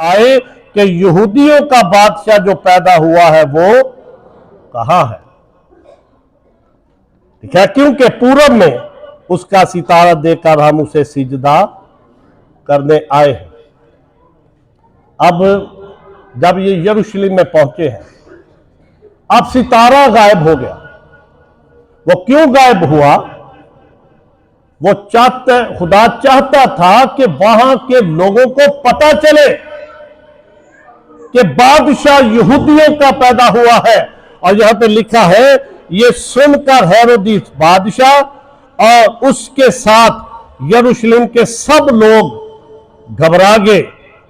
आए कि यहूदियों का बादशाह जो पैदा हुआ है वो कहां है। ठीक है, क्योंकि पूरब में उसका सितारा देकर हम उसे सिजदा करने आए हैं। अब जब ये यरूशलेम में पहुंचे हैं, अब सितारा गायब हो गया। वो क्यों गायब हुआ? वो खुदा चाहता था कि वहां के लोगों को पता चले कि बादशाह यहूदियों का पैदा हुआ है। और यहां पे लिखा है, ये सुनकर हेरोदिस बादशाह और उसके साथ यरूशलेम के सब लोग घबरा गए,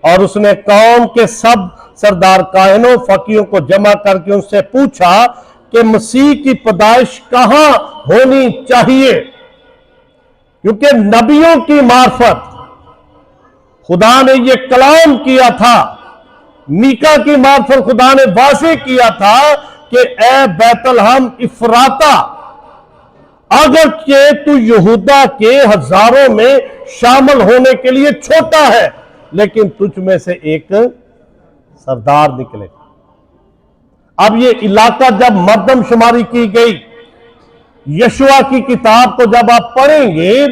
और उसने कौम के सब सरदार काहिनों फकीरों को जमा करके उनसे पूछा कि मसीह की पैदाइश कहां होनी चाहिए, क्योंकि नबियों की मार्फत खुदा ने यह कलाम किया था, मीका की मार्फत खुदा ने वाज़ेह किया था कि ए बैतलहम इफ्राता, अगर के तू यहूदा के हजारों में शामिल होने के लिए छोटा है, लेकिन तुझ में से एक सरदार निकलेगा। अब ये इलाका जब मर्दमशुमारी की गई, यशुआ की किताब को जब आप पढ़ेंगे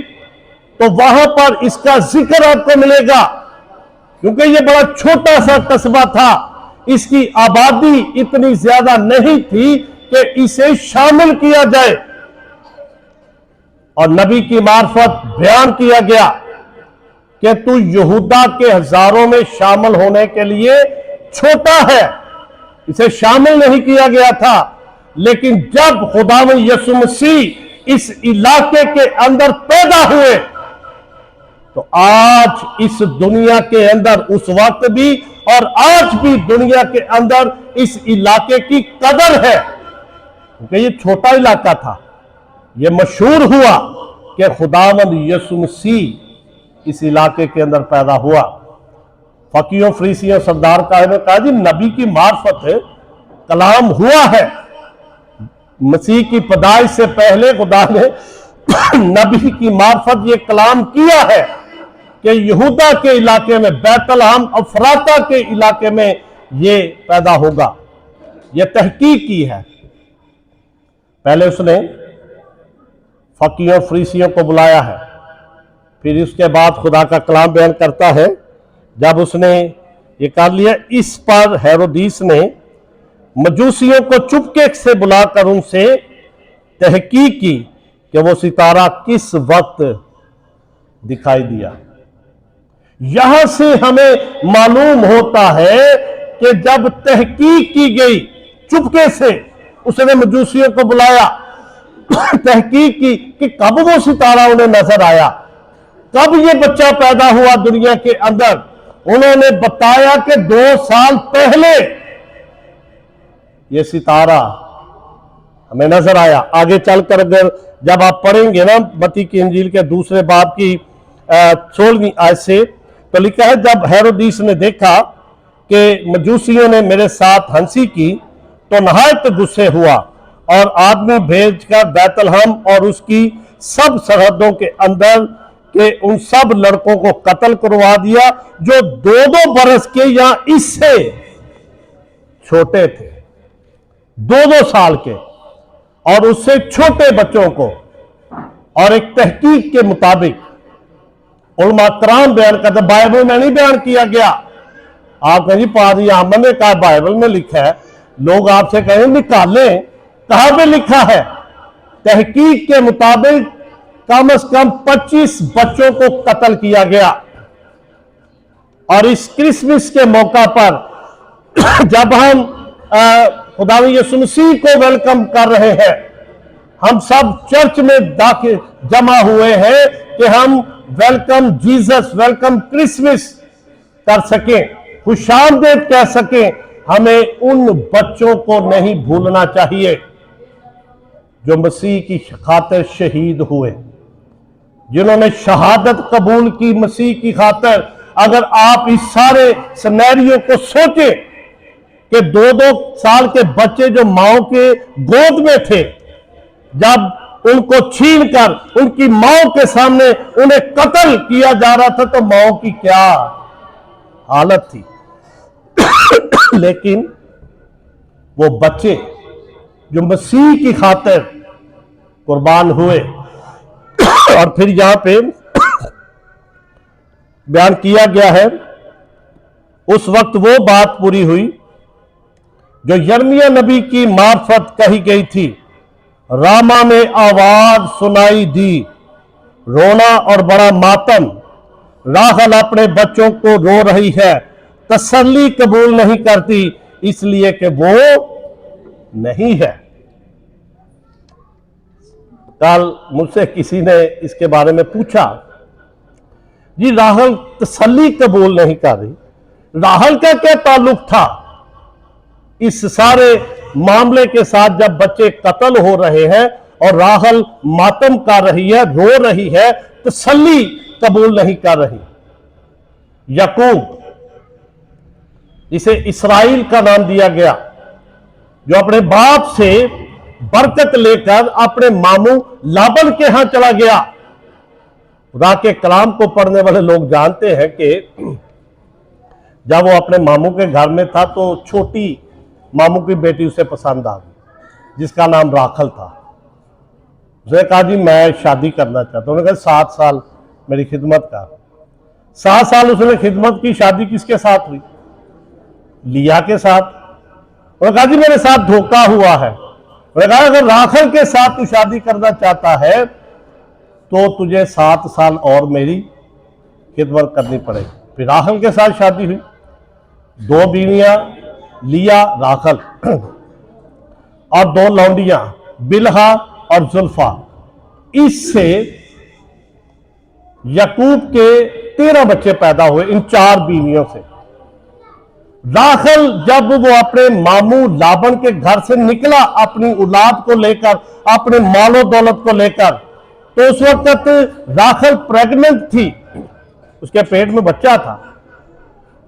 तो वहां पर इसका जिक्र आपको मिलेगा, क्योंकि ये बड़ा छोटा सा कस्बा था, इसकी आबादी इतनी ज्यादा नहीं थी कि इसे शामिल किया जाए। और नबी की मार्फत बयान किया गया कि तू यहूदा के हजारों में शामिल होने के लिए छोटा है, इसे शामिल नहीं किया गया था। लेकिन जब खुदावंद यीशु मसीह इस इलाके के अंदर पैदा हुए, तो आज इस दुनिया के अंदर, उस वक्त भी और आज भी दुनिया के अंदर इस इलाके की कदर है, क्योंकि ये छोटा इलाका था। ये मशहूर हुआ कि खुदावंद यीशु मसीह इस इलाके के अंदर पैदा हुआ। फकीरों, फरीसियों, सरदार काहिनों ने कहा, जी नबी की मार्फत कलाम हुआ है, मसीह की पैदाइश से पहले खुदा ने नबी की मार्फत ये कलाम किया है कि यहूदा के इलाके में, बैतलहम अफराता के इलाके में ये पैदा होगा। ये तहकीक की है। पहले उसने फकीरों, फरीसियों को बुलाया है, फिर उसके बाद खुदा का कलाम बयान करता है। जब उसने ये कर लिया, इस पर हेरोदिस ने मजूसियों को चुपके से बुलाकर उनसे तहकीक की कि वो सितारा किस वक्त दिखाई दिया। यहां से हमें मालूम होता है कि जब तहकीक की गई, चुपके से उसने मजूसियों को बुलाया, तहकीक की कि कब वो सितारा उन्हें नजर आया, कब ये बच्चा पैदा हुआ दुनिया के अंदर। उन्होंने बताया कि 2 साल पहले ये सितारा हमें नजर आया। आगे चलकर अगर जब आप पढ़ेंगे ना मत्ती की इंजील के 2 बाब की 16वीं आयत से, तो लिखा है, जब हेरोदिस ने देखा कि मजूसियों ने मेरे साथ हंसी की, तो नहायत गुस्से हुआ और आदमी भेजकर बैतलहम और उसकी सब सरहदों के अंदर के उन सब लड़कों को कत्ल करवा दिया जो 2-2 बरस के या इससे छोटे थे, 2-2 साल के, और उससे छोटे बच्चों को। और एक तहकीक के मुताबिक उलमा कराम बयान करते, बाइबल में नहीं बयान किया गया। आप कहें जी पादरी अहमद ने कहा बाइबल में लिखा है, लोग आपसे कहें निकालें, कहां पे लिखा है? तहकीक के मुताबिक कम से कम 25 बच्चों को कत्ल किया गया। और इस क्रिसमस के मौका पर जब हम खुदावंद यीशु मसीह को वेलकम कर रहे हैं, हम सब चर्च में दाखिल जमा हुए हैं कि हम वेलकम जीसस, वेलकम क्रिसमस कर सकें, खुशामदीद कह सकें। हमें उन बच्चों को नहीं भूलना चाहिए जो मसीह की खातिर शहीद हुए, जिन्होंने शहादत कबूल की मसीह की खातिर। अगर आप इस सारे सिनेरियो को सोचें कि 2-2 साल के बच्चे जो माओ के गोद में थे, जब उनको छीनकर उनकी माओ के सामने उन्हें कत्ल किया जा रहा था, तो माओ की क्या हालत थी। लेकिन वो बच्चे जो मसीह की खातिर कुर्बान हुए, और फिर यहां पे बयान किया गया है, उस वक्त वो बात पूरी हुई जो यिर्मयाह नबी की मार्फत कही गई थी। रामा में आवाज सुनाई दी, रोना और बड़ा मातम। राहल अपने बच्चों को रो रही है, तसल्ली कबूल नहीं करती, इसलिए कि वो नहीं है। कल मुझसे किसी ने इसके बारे में पूछा, जी राहल तसल्ली कबूल नहीं कर रही, राहल का क्या ताल्लुक था इस सारे मामले के साथ, जब बच्चे कत्ल हो रहे हैं और राहल मातम कर रही है, रो रही है, तसल्ली कबूल नहीं कर रही। याकूब, जिसे इस्राइल का नाम दिया गया, जो अपने बाप से बरकत लेकर अपने मामू लाबन के यहां चला गया। खुदा के कलाम को पढ़ने वाले लोग जानते हैं कि जब वो अपने मामू के घर में था तो छोटी मामू की बेटी उसे पसंद आ गई, जिसका नाम राखल था। उसने कहा, जी मैं शादी करना चाहता हूं। उन्होंने कहा 7 साल मेरी खिदमत का। 7 साल उसने खिदमत की। शादी किसके साथ हुई? लिया के साथ। उन्होंने कहा, जी मेरे साथ धोखा हुआ है। उन्होंने कहा, अगर राखल के साथ तू शादी करना चाहता है तो तुझे 7 साल और मेरी खिदमत करनी पड़ेगी। फिर राखल के साथ शादी हुई, 2 बीवियां, लिया, राखल, और 2 लौंडियां, बिलहा और जुल्फा। इससे याकूब के 13 बच्चे पैदा हुए इन 4 बीवियों से। राखल जब वो अपने मामू लाबन के घर से निकला अपनी औलाद को लेकर, अपने मालो दौलत को लेकर, तो उस वक्त राखल प्रेग्नेंट थी, उसके पेट में बच्चा था।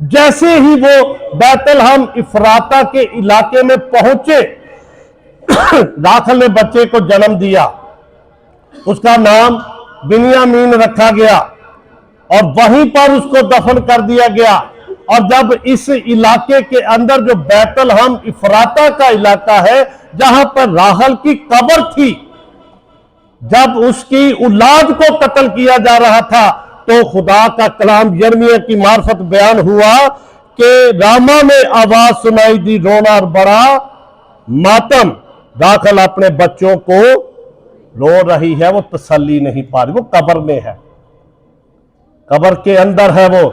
जैसे ही वो बैतलहम इफ्राता के इलाके में पहुंचे, राखल ने बच्चे को जन्म दिया। उसका नाम बिन्यामीन रखा गया और वहीं पर उसको दफन कर दिया गया। और जब इस इलाके के अंदर जो बैतलहम इफ्राता का इलाका है, जहां पर राहल की कब्र थी, जब उसकी औलाद को कत्ल किया जा रहा था, तो खुदा का कलाम यिर्मयाह की मार्फत बयान हुआ कि रामा में आवाज सुनाई दी, रोना और बड़ा मातम। राखल अपने बच्चों को रो रही है, वो तसल्ली नहीं पा रही, वो कब्र में है, कब्र के अंदर है वो,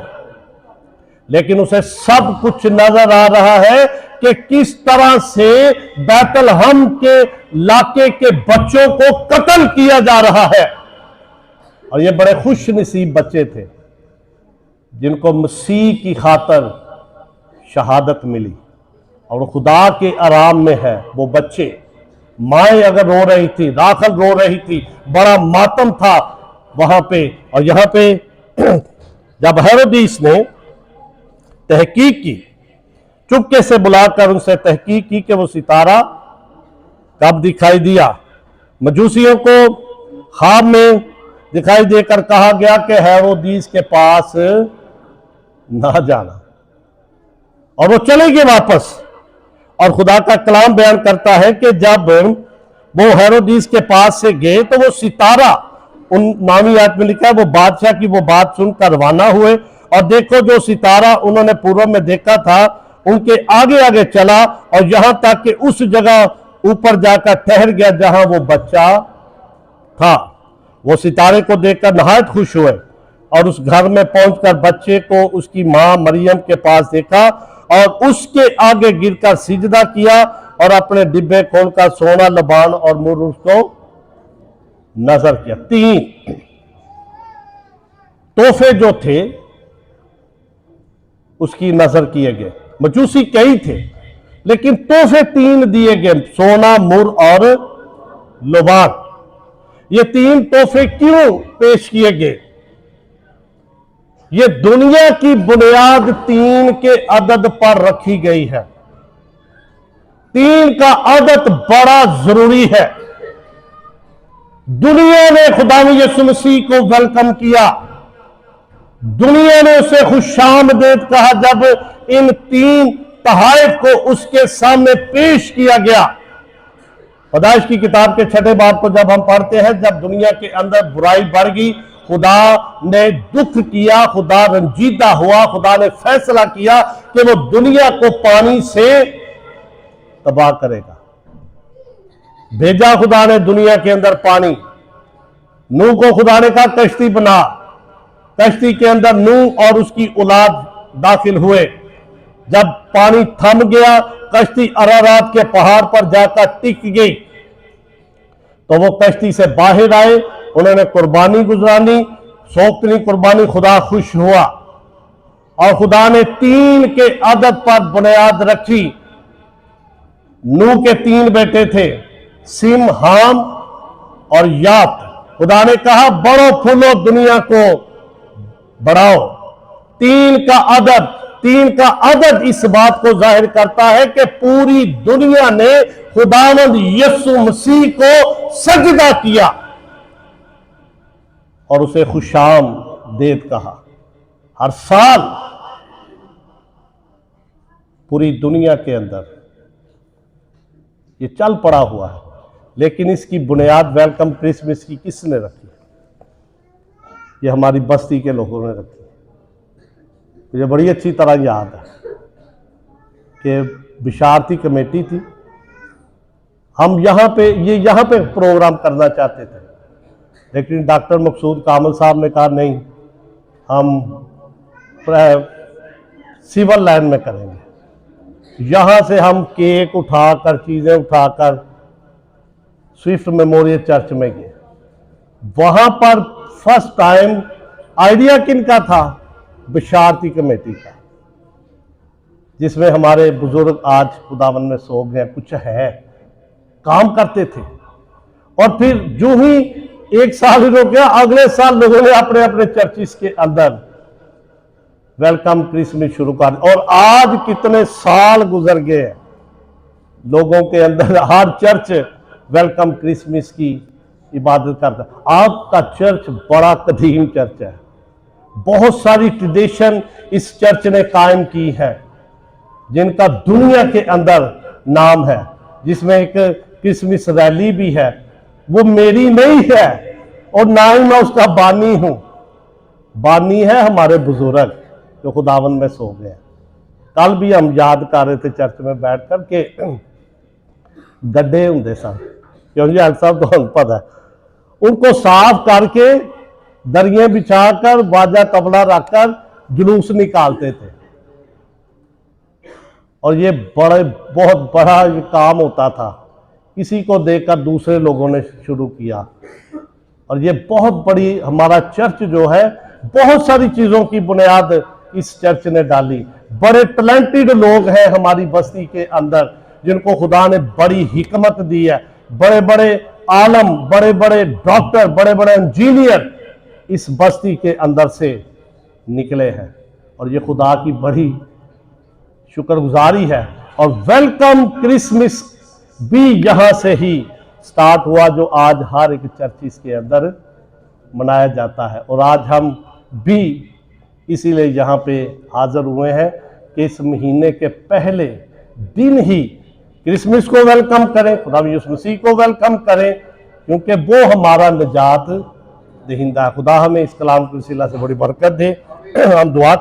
लेकिन उसे सब कुछ नजर आ रहा है कि किस तरह से बैतलहम के इलाके के बच्चों को कत्ल किया जा रहा है। और ये बड़े खुश नसीब बच्चे थे जिनको मसीह की खातर शहादत मिली, और खुदा के आराम में है वो बच्चे। माएँ अगर रो रही थी, राखल रो रही थी, बड़ा मातम था वहां पे। और यहां पे जब हेरोदिस ने तहकीक की, चुपके से बुलाकर उनसे तहकीक की कि वो सितारा कब दिखाई दिया। मजूसियों को ख्वाब में दिखाई देकर कहा गया कि हेरोदिस के पास ना जाना, और वो चले गए वापस। और खुदा का कलाम बयान करता है कि जब वो हेरोदिस के पास से गए तो वो सितारा, उन नामी आयत में लिखा है, वो बादशाह की वो बात सुनकर रवाना हुए। और देखो जो सितारा उन्होंने पूर्व में देखा था उनके आगे आगे चला, और यहां तक कि उस जगह ऊपर जाकर ठहर गया जहां वो बच्चा था। वो सितारे को देखकर नहायत खुश हुए और उस घर में पहुंचकर बच्चे को उसकी मां मरियम के पास देखा और उसके आगे गिरकर सिजदा किया और अपने डिब्बे खोलकर सोना, लबान और मुर उसको नजर किया। 3 तोहफे जो थे उसकी नजर किए गए। मजूसी कई थे लेकिन तोहफे 3 दिए गए, सोना, मुर और लबान। ये 3 तोहफे क्यों पेश किए गए? ये दुनिया की बुनियाद 3 के अदद पर रखी गई है। 3 का अदद बड़ा जरूरी है। दुनिया ने खुदा यीशु मसीह को वेलकम किया, दुनिया ने उसे खुशामदीद कहा जब इन 3 तहाइफ को उसके सामने पेश किया गया। पैदाइश की किताब के 6ठे बाब को जब हम पढ़ते हैं, जब दुनिया के अंदर बुराई बढ़ गई, खुदा ने दुख किया, खुदा रंजीदा हुआ, खुदा ने फैसला किया कि वो दुनिया को पानी से तबाह करेगा। भेजा खुदा ने दुनिया के अंदर पानी। नूह को खुदा ने कहा कश्ती बना। कश्ती के अंदर नूह और उसकी औलाद दाखिल हुए। जब पानी थम गया, कश्ती अरारात के पहाड़ पर जाकर टिक गई, तो वो कश्ती से बाहर आए, उन्होंने कुर्बानी गुजरानी, सोख्तनी कुर्बानी, खुदा खुश हुआ और खुदा ने 3 के अदद पर बुनियाद रखी। नूह के 3 बेटे थे, सिम, हाम और यात। खुदा ने कहा बढ़ो फूलो, दुनिया को बढ़ाओ। 3 का अदद इस बात को जाहिर करता है कि पूरी दुनिया ने खुदावंद यीशु मसीह को सजदा किया और उसे खुशामदीद कहा। हर साल पूरी दुनिया के अंदर ये चल पड़ा हुआ है, लेकिन इसकी बुनियाद वेलकम क्रिसमस की किसने रखी? ये हमारी बस्ती के लोगों ने रखी। मुझे बड़ी अच्छी तरह याद है कि बिशारती कमेटी थी, हम यहाँ पे प्रोग्राम करना चाहते थे, लेकिन डॉक्टर मकसूद कामल साहब ने कहा नहीं, हम सिविल लाइन में करेंगे। यहाँ से हम केक उठाकर, चीज़ें उठाकर स्विफ्ट मेमोरियल चर्च में गए। वहाँ पर फर्स्ट टाइम आइडिया किनका था? बिशारती कमेटी का, जिसमें हमारे बुजुर्ग आज खुदावन में सो गए, कुछ है, काम करते थे। और फिर जो ही 1 साल ही रुक गया, अगले साल लोगों ने अपने अपने चर्चिस के अंदर वेलकम क्रिसमस शुरू कर। और आज कितने साल गुजर गए हैं, लोगों के अंदर हर चर्च वेलकम क्रिसमस की इबादत करता है। आपका चर्च बड़ा कदीम चर्च है, बहुत सारी ट्रेडिशन इस चर्च ने कायम की है, जिनका दुनिया के अंदर नाम है, जिसमें एक क्रिसमस रैली भी है। वो मेरी नहीं है और ना ही मैं उसका बानी हूं, बानी है हमारे बुजुर्ग जो खुदावन में सो गए। कल भी हम याद कर रहे थे चर्च में बैठकर के गड्ढे होंगे सन, क्योंकि आज साहब तो पता है, उनको साफ करके दरियां बिछाकर बाजा तबला रखकर जुलूस निकालते थे। और ये बहुत बड़ा ये काम होता था, किसी को देखकर दूसरे लोगों ने शुरू किया। और ये बहुत बड़ी हमारा चर्च जो है, बहुत सारी चीजों की बुनियाद इस चर्च ने डाली। बड़े टैलेंटेड लोग हैं हमारी बस्ती के अंदर, जिनको खुदा ने बड़ी हिकमत दी है। बड़े बड़े आलम, बड़े बड़े डॉक्टर, बड़े बड़े इंजीनियर इस बस्ती के अंदर से निकले हैं, और ये खुदा की बड़ी शुक्रगुजारी है। और वेलकम क्रिसमस भी यहां से ही स्टार्ट हुआ, जो आज हर एक चर्चिस के अंदर मनाया जाता है। और आज हम भी इसीलिए यहाँ पे हाजिर हुए हैं कि इस महीने के पहले दिन ही क्रिसमस को वेलकम करें, खुदा यीशु मसीह को वेलकम करें, क्योंकि वो हमारा निजात दहिंदा। खुदा हमें इस कलाम के वसीला से बड़ी बरकत दे। हम दुआ